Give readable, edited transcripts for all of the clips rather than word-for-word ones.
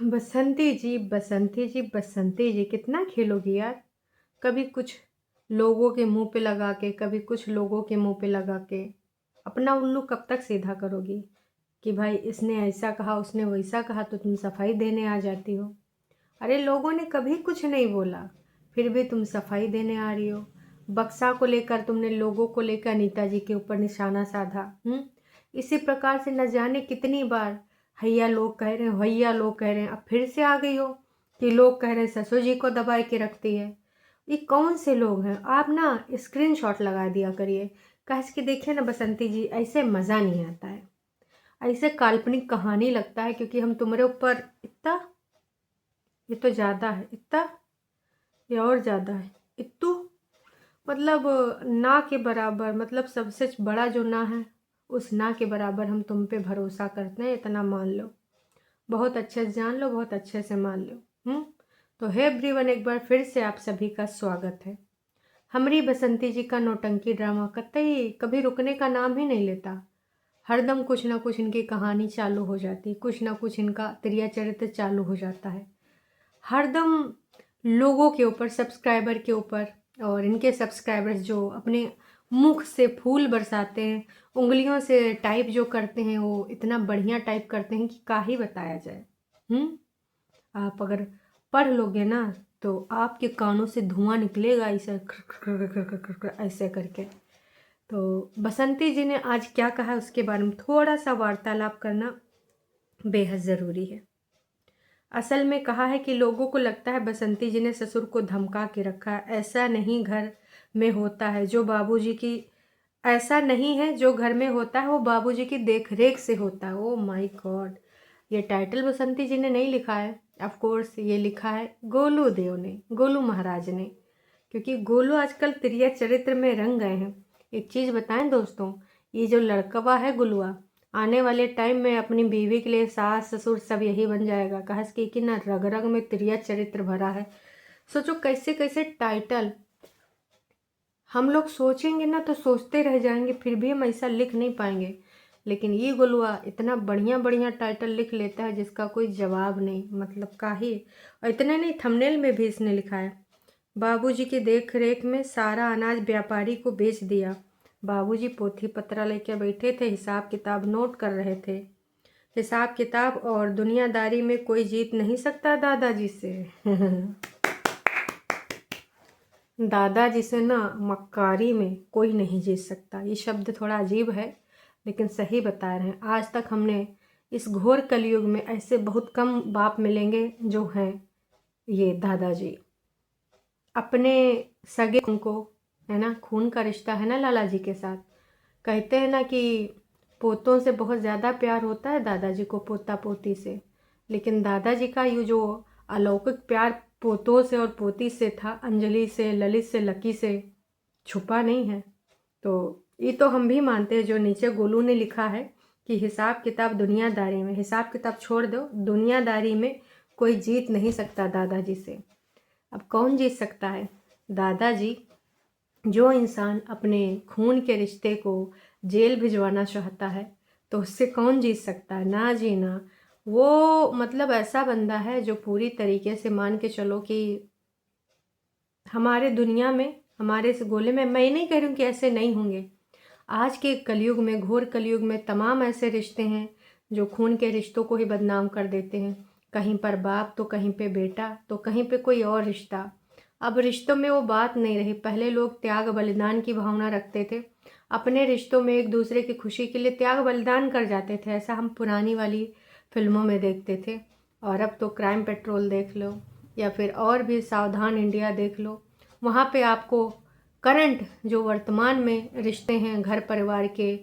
बसंती जी, बसंती जी, बसंती जी, कितना खेलोगी यार। कभी कुछ लोगों के मुंह पे लगा के, कभी कुछ लोगों के मुंह पे लगा के अपना उल्लू कब तक सीधा करोगी कि भाई इसने ऐसा कहा, उसने वैसा कहा, तो तुम सफाई देने आ जाती हो। अरे लोगों ने कभी कुछ नहीं बोला, फिर भी तुम सफाई देने आ रही हो। बक्सा को लेकर तुमने लोगों को लेकर अनीता जी के ऊपर निशाना साधा। इसी प्रकार से न जाने कितनी बार हैया लोग कह रहे हैं, हैया लोग कह रहे हैं, अब फिर से आ गई हो कि लोग कह रहे हैं ससुर जी को दबाए के रखती है। ये कौन से लोग हैं? आप ना स्क्रीनशॉट लगा दिया करिए। कह कि देखिए ना बसंती जी, ऐसे मज़ा नहीं आता है, ऐसे काल्पनिक कहानी लगता है, क्योंकि हम तुम्हारे ऊपर इतना, ये तो ज़्यादा है, इतना, ये और ज़्यादा है, इतू, मतलब ना के बराबर, मतलब सबसे बड़ा जो ना है उस ना के बराबर हम तुम पे भरोसा करते हैं, इतना मान लो। बहुत अच्छे से जान लो, बहुत अच्छे से मान लो। तो हे एवरीवन, एक बार फिर से आप सभी का स्वागत है। हमारी बसंती जी का नौटंकी ड्रामा कतई कभी रुकने का नाम ही नहीं लेता। हरदम कुछ ना कुछ इनकी कहानी चालू हो जाती, कुछ ना कुछ इनका त्रिया चरित्र चालू हो जाता है। हरदम लोगों के ऊपर, सब्सक्राइबर के ऊपर, और इनके सब्सक्राइबर्स जो अपने मुख से फूल बरसाते हैं, उंगलियों से टाइप जो करते हैं, वो इतना बढ़िया टाइप करते हैं कि क्या ही बताया जाए। आप अगर पढ़ लोगे ना तो आपके कानों से धुआं निकलेगा, ऐसे ऐसे करके। तो बसंती जी ने आज क्या कहा उसके बारे में थोड़ा सा वार्तालाप करना बेहद ज़रूरी है। असल में कहा है कि लोगों को लगता है बसंती जी ने ससुर को धमका के रखा है। ऐसा नहीं घर में होता है, जो बाबूजी की, ऐसा नहीं है जो घर में होता है वो बाबूजी की देखरेख से होता है। ओ माय गॉड, ये टाइटल बसंती जी ने नहीं लिखा है, ऑफ कोर्स ये लिखा है गोलू देव ने, गोलू महाराज ने, क्योंकि गोलू आजकल त्रिया चरित्र में रंग गए हैं। एक चीज़ बताएं दोस्तों, ये जो लड़कवा है गुलुआ, आने वाले टाइम में अपनी बीवी के लिए सास ससुर सब यही बन जाएगा। कहा कि ना रग रग में त्रिया चरित्र भरा है। सोचो कैसे कैसे टाइटल हम लोग सोचेंगे ना तो सोचते रह जाएंगे, फिर भी हम ऐसा लिख नहीं पाएंगे। लेकिन ये गुलुआ इतना बढ़िया बढ़िया टाइटल लिख लेता है जिसका कोई जवाब नहीं, मतलब का ही। और इतने नहीं, थंबनेल में भी इसने लिखा है बाबूजी की देख रेख में सारा अनाज व्यापारी को बेच दिया। बाबूजी पोथी पत्रा लेके बैठे थे, हिसाब किताब नोट कर रहे थे। हिसाब किताब और दुनियादारी में कोई जीत नहीं सकता दादाजी से। दादाजी से ना मक्कारी में कोई नहीं जीत सकता। ये शब्द थोड़ा अजीब है लेकिन सही बता रहे हैं। आज तक हमने इस घोर कलयुग में ऐसे बहुत कम बाप मिलेंगे जो हैं ये दादाजी। अपने सगे खून को, है ना, खून का रिश्ता है ना लाला जी के साथ। कहते हैं ना कि पोतों से बहुत ज़्यादा प्यार होता है दादाजी को पोता पोती से, लेकिन दादाजी का ये जो अलौकिक प्यार पोतों से और पोती से था, अंजलि से, ललित से, लकी से, छुपा नहीं है। तो ये तो हम भी मानते हैं जो नीचे गोलू ने लिखा है कि हिसाब किताब दुनियादारी में, हिसाब किताब छोड़ दो, दुनियादारी में कोई जीत नहीं सकता दादाजी से। अब कौन जीत सकता है? दादाजी। जो इंसान अपने खून के रिश्ते को जेल भिजवाना चाहता है तो उससे कौन जीत सकता है? ना जी ना। वो मतलब ऐसा बंदा है जो पूरी तरीके से मान के चलो कि हमारे दुनिया में, हमारे इस गोले में, मैं नहीं कह रही हूँ कि ऐसे नहीं होंगे। आज के कलयुग में, घोर कलयुग में तमाम ऐसे रिश्ते हैं जो खून के रिश्तों को ही बदनाम कर देते हैं। कहीं पर बाप तो कहीं पे बेटा तो कहीं पे कोई और रिश्ता। अब रिश्तों में वो बात नहीं रही। पहले लोग त्याग बलिदान की भावना रखते थे, अपने रिश्तों में एक दूसरे की खुशी के लिए त्याग बलिदान कर जाते थे। ऐसा हम पुरानी वाली फिल्मों में देखते थे। और अब तो क्राइम पेट्रोल देख लो या फिर और भी सावधान इंडिया देख लो, वहाँ पे आपको करंट जो वर्तमान में रिश्ते हैं घर परिवार के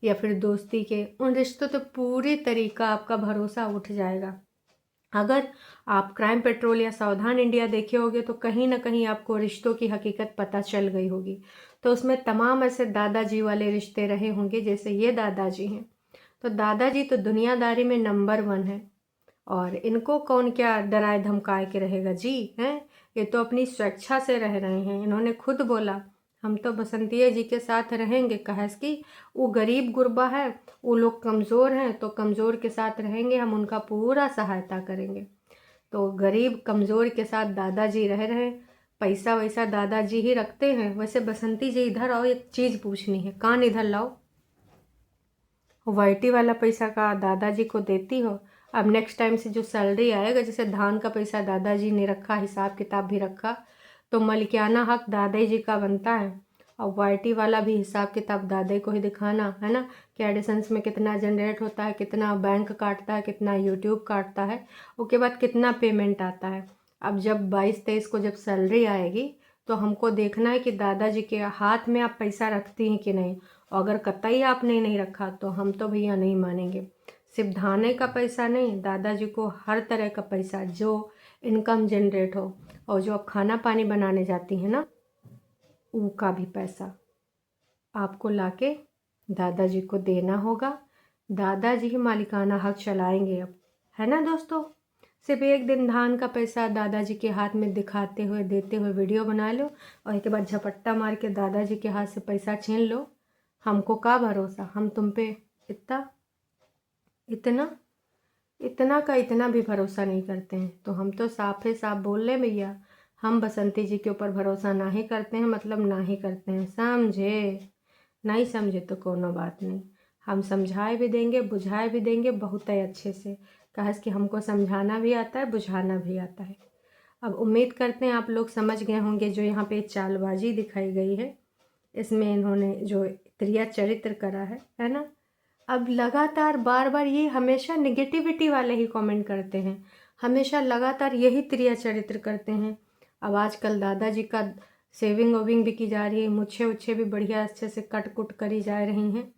या फिर दोस्ती के, उन रिश्तों तो पूरी तरीका आपका भरोसा उठ जाएगा। अगर आप क्राइम पेट्रोल या सावधान इंडिया देखे होगे तो कहीं ना कहीं आपको रिश्तों की हकीकत पता चल गई होगी। तो उसमें तमाम ऐसे दादाजी वाले रिश्ते रहे होंगे जैसे ये दादाजी हैं। तो दादाजी तो दुनियादारी में नंबर 1 है और इनको कौन क्या डराए धमकाए के रहेगा जी, हैं? ये तो अपनी स्वेच्छा से रह रहे हैं। इन्होंने खुद बोला हम तो बसंतिया जी के साथ रहेंगे, कहेस कि वो गरीब गुरबा है, वो लोग कमज़ोर हैं तो कमज़ोर के साथ रहेंगे, हम उनका पूरा सहायता करेंगे। तो गरीब कमज़ोर के साथ दादाजी रह रहे, पैसा वैसा दादाजी ही रखते हैं। वैसे बसंती जी इधर आओ, एक चीज़ पूछनी है, कान इधर लाओ। वाईटी वाला पैसा का दादाजी को देती हो? अब नेक्स्ट टाइम से जो सैलरी आएगा, जैसे धान का पैसा दादाजी ने रखा, हिसाब किताब भी रखा, तो मलिकाना हक दादाजी का बनता है। और वाईटी वाला भी हिसाब किताब दादे को ही दिखाना है ना, कि एडिशंस में कितना जनरेट होता है, कितना बैंक काटता है, कितना यूट्यूब काटता है, उसके बाद कितना पेमेंट आता है। अब जब 22-23 को जब सैलरी आएगी तो हमको देखना है कि दादाजी के हाथ में आप पैसा रखती हैं कि नहीं। और अगर कतई आपने नहीं रखा तो हम तो भैया नहीं मानेंगे। सिर्फ धाने का पैसा नहीं, दादाजी को हर तरह का पैसा जो इनकम जनरेट हो, और जो आप खाना पानी बनाने जाती हैं ना, उनका भी पैसा आपको लाके दादाजी को देना होगा। दादाजी ही मालिकाना हक चलाएंगे अब, है ना दोस्तों। सिर्फ एक दिन धान का पैसा दादाजी के हाथ में दिखाते हुए देते हुए वीडियो बना लो, और एक बाद झपट्टा मार के दादाजी के हाथ से पैसा छीन लो। हमको का भरोसा, हम तुम पे इतना इतना इतना का इतना भी भरोसा नहीं करते हैं। तो हम तो साफे साफ बोल रहे भैया, हम बसंती जी के ऊपर भरोसा ना ही करते हैं, मतलब ना ही करते हैं, समझे। नहीं समझे तो कोनो बात नहीं, हम समझाए भी देंगे, बुझाए भी देंगे बहुत ही अच्छे से। कहा कि हमको समझाना भी आता है, बुझाना भी आता है। अब उम्मीद करते हैं आप लोग समझ गए होंगे जो यहाँ पे चालबाजी दिखाई गई है, इसमें इन्होंने जो त्रिया चरित्र करा है ना। अब लगातार बार बार ये हमेशा निगेटिविटी वाले ही कमेंट करते हैं, हमेशा लगातार यही त्रिया चरित्र करते हैं। अब आजकल दादाजी का सेविंग वेविंग भी की जा रही है, मुच्छे उच्छे भी बढ़िया अच्छे से कट कुट करी जा रही हैं।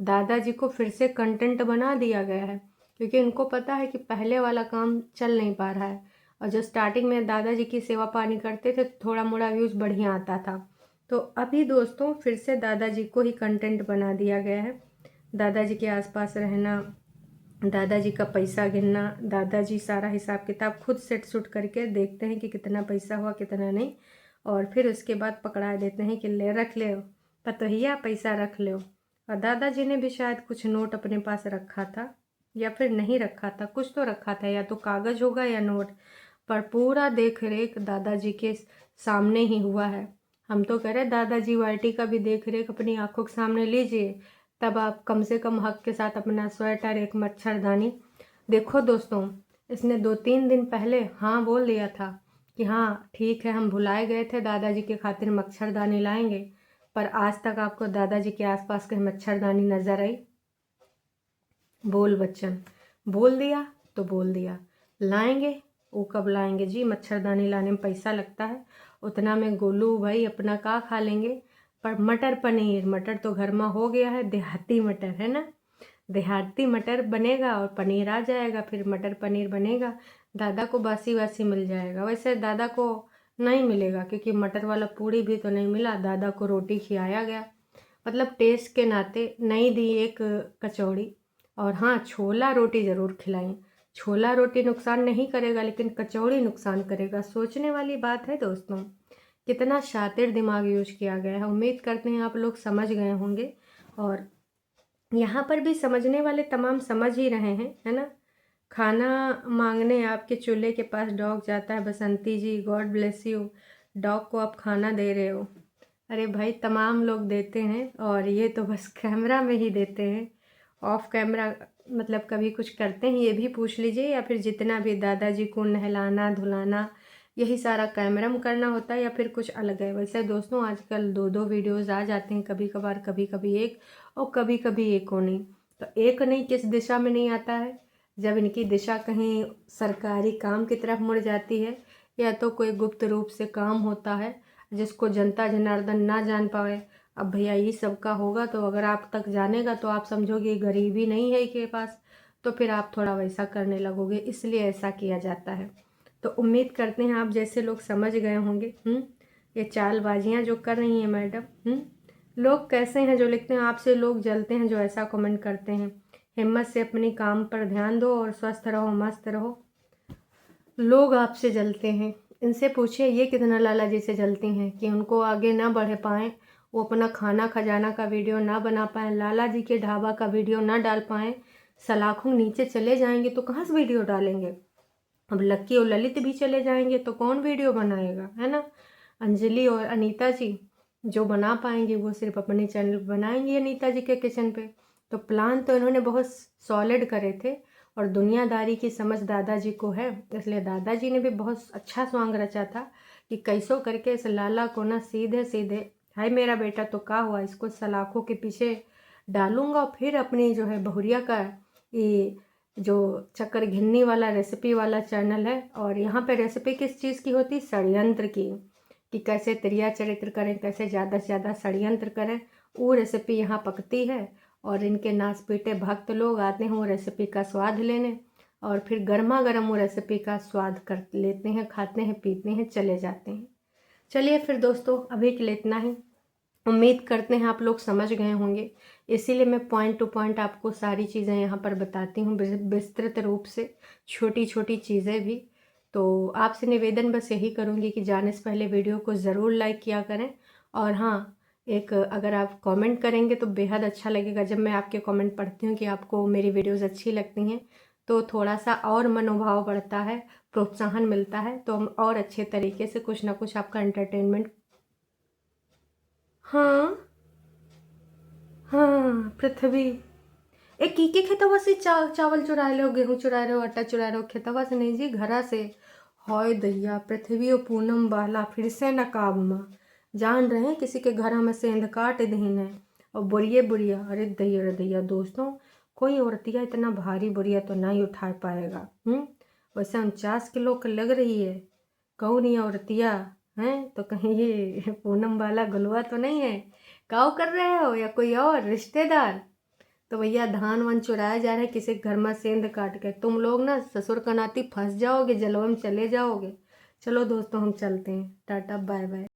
दादाजी को फिर से कंटेंट बना दिया गया है, क्योंकि इनको पता है कि पहले वाला काम चल नहीं पा रहा है। और जो स्टार्टिंग में दादाजी की सेवा पानी करते थे तो थोड़ा मोड़ा व्यूज़ बढ़िया आता था, तो अभी दोस्तों फिर से दादाजी को ही कंटेंट बना दिया गया है। दादाजी के आसपास रहना, दादाजी का पैसा गिनना, दादाजी सारा हिसाब किताब खुद सेट सूट करके देखते हैं कि कितना पैसा हुआ कितना नहीं, और फिर उसके बाद पकड़ा देते हैं कि ले रख ले पतोहिया, पैसा रख लो। और दादाजी ने भी शायद कुछ नोट अपने पास रखा था, या फिर नहीं रखा था, कुछ तो रखा था, या तो कागज़ होगा या नोट, पर पूरा देख रेख दादाजी के सामने ही हुआ है। हम तो कह रहे दादाजी वाईटी का भी देख रेख अपनी आंखों के सामने लीजिए, तब आप कम से कम हक के साथ अपना स्वेटर, एक मच्छरदानी। देखो दोस्तों, इसने 2-3 दिन पहले हाँ बोल दिया था कि हाँ ठीक है, हम भुलाए गए थे, दादाजी के खातिर मच्छरदानी लाएंगे, पर आज तक आपको दादाजी के आसपास कहीं मच्छरदानी नजर आई? बोल बच्चन, बोल दिया तो बोल दिया, लाएंगे वो कब लाएंगे जी? मच्छरदानी लाने में पैसा लगता है, उतना में गोलू भाई अपना का खा लेंगे। पर मटर पनीर, मटर तो घर में हो गया है, देहाती मटर है ना, देहाती मटर बनेगा और पनीर आ जाएगा, फिर मटर पनीर बनेगा, दादा को बासी वासी मिल जाएगा। वैसे दादा को नहीं मिलेगा, क्योंकि मटर वाला पूड़ी भी तो नहीं मिला, दादा को रोटी खिलाया गया, मतलब टेस्ट के नाते नहीं दी एक कचौड़ी। और हाँ, छोला रोटी ज़रूर खिलाएं। छोला रोटी नुकसान नहीं करेगा, लेकिन कचौड़ी नुकसान करेगा। सोचने वाली बात है दोस्तों, कितना शातिर दिमाग यूज किया गया है। उम्मीद करते हैं आप लोग समझ गए होंगे, और यहाँ पर भी समझने वाले तमाम समझ ही रहे हैं, है ना। खाना मांगने आपके चूल्हे के पास डॉग जाता है, बसंती जी गॉड ब्लेस यू, डॉग को आप खाना दे रहे हो। अरे भाई, तमाम लोग देते हैं, और ये तो बस कैमरा में ही देते हैं, ऑफ कैमरा मतलब कभी कुछ करते हैं ये भी पूछ लीजिए, या फिर जितना भी दादाजी को नहलाना धुलाना यही सारा कैमरा में करना होता है, या फिर कुछ अलग है। वैसे दोस्तों आजकल 2-2 वीडियोज़ आ जाते हैं, कभी कभार कभी कभी एक, और कभी कभी एक को नहीं। तो एक नहीं किस दिशा में नहीं आता है, जब इनकी दिशा कहीं सरकारी काम की तरफ मुड़ जाती है, या तो कोई गुप्त रूप से काम होता है जिसको जनता जनार्दन ना जान पाए। अब भैया ये सब का होगा, तो अगर आप तक जानेगा तो आप समझोगे गरीबी नहीं है के पास, तो फिर आप थोड़ा वैसा करने लगोगे, इसलिए ऐसा किया जाता है। तो उम्मीद करते हैं आप जैसे लोग समझ गए होंगे। ये चालबाजियाँ जो कर रही हैं मैडम, लोग कैसे हैं जो लिखते हैं, आपसे लोग जलते हैं जो ऐसा कमेंट करते हैं। हिम्मत से अपनी काम पर ध्यान दो और स्वस्थ रहो, मस्त रहो। लोग आपसे जलते हैं, इनसे पूछिए ये कितना लाला जी से जलती हैं कि उनको आगे ना बढ़ पाएँ, वो अपना खाना खजाना का वीडियो ना बना पाएँ, लाला जी के ढाबा का वीडियो ना डाल पाएँ, सलाखों नीचे चले जाएंगे तो कहाँ से वीडियो डालेंगे। अब लक्की और ललित भी चले जाएंगे तो कौन वीडियो बनाएगा, है ना। अंजलि और अनीता जी जो बना पाएंगे वो सिर्फ अपने चैनल पर बनाएंगे अनीता जी के किचन पे। तो प्लान तो इन्होंने बहुत सॉलिड करे थे और दुनियादारी की समझ दादाजी को है, इसलिए दादाजी ने भी बहुत अच्छा सॉन्ग रचा था कि कैसो करके इस लाला को ना सीधे सीधे, हाय मेरा बेटा तो का हुआ, इसको सलाखों के पीछे डालूंगा और फिर अपनी जो है बहुरिया का ये जो चक्कर घिन्नी वाला रेसिपी वाला चैनल है। और यहाँ पे रेसिपी किस चीज़ की होती, षड्यंत्र की, कि कैसे त्रिया चरित्र करें, कैसे ज़्यादा से ज़्यादा षड्यंत्र करें, वो रेसिपी यहाँ पकती है। और इनके नाच पीटे भक्त लोग आते हैं वो रेसिपी का स्वाद लेने और फिर गर्मा गर्म वो रेसिपी का स्वाद कर लेते हैं, खाते हैं, पीते हैं, चले जाते हैं। चलिए फिर दोस्तों, अभी के लिए इतना ही। उम्मीद करते हैं आप लोग समझ गए होंगे, इसीलिए मैं पॉइंट टू पॉइंट आपको सारी चीज़ें यहाँ पर बताती हूँ विस्तृत रूप से, छोटी छोटी चीज़ें भी। तो आपसे निवेदन बस यही करूँगी कि जाने से पहले वीडियो को ज़रूर लाइक किया करें। और हाँ, एक अगर आप कमेंट करेंगे तो बेहद अच्छा लगेगा। जब मैं आपके कमेंट पढ़ती हूँ कि आपको मेरी वीडियोज़ अच्छी लगती हैं तो थोड़ा सा और मनोभाव बढ़ता है, प्रोत्साहन मिलता है, तो हम और अच्छे तरीके से कुछ ना कुछ आपका एंटरटेनमेंट। हाँ हाँ पृथ्वी, एक की के खेतवा से चावल चुरा रहे हो, गेहूँ चुरा रहे हो, आटा चुरा रहे हो, खेतवा से नहीं जी, घरा से। हाय दैया, पृथ्वी और पूनम बाला फिर से नकाब में जान रहे हैं किसी के घर में सेंध काट दहीन है। और बुढ़िए बुढ़िया, अरे दैया दोस्तों, कोई औरतिया इतना भारी बुढ़िया तो नहीं उठा पाएगा। वैसे 49 किलो का लग रही है, कौन ये औरतिया हैं, तो कहीं ये पूनम वाला गुलवा तो नहीं है, काव कर रहे हो या कोई और रिश्तेदार। तो भैया धान वान चुराया जा रहा है किसी के घर में सेंध काट के, तुम लोग ना ससुर का नाती फंस जाओगे, जलवा में चले जाओगे। चलो दोस्तों हम चलते हैं, टाटा बाय बाय।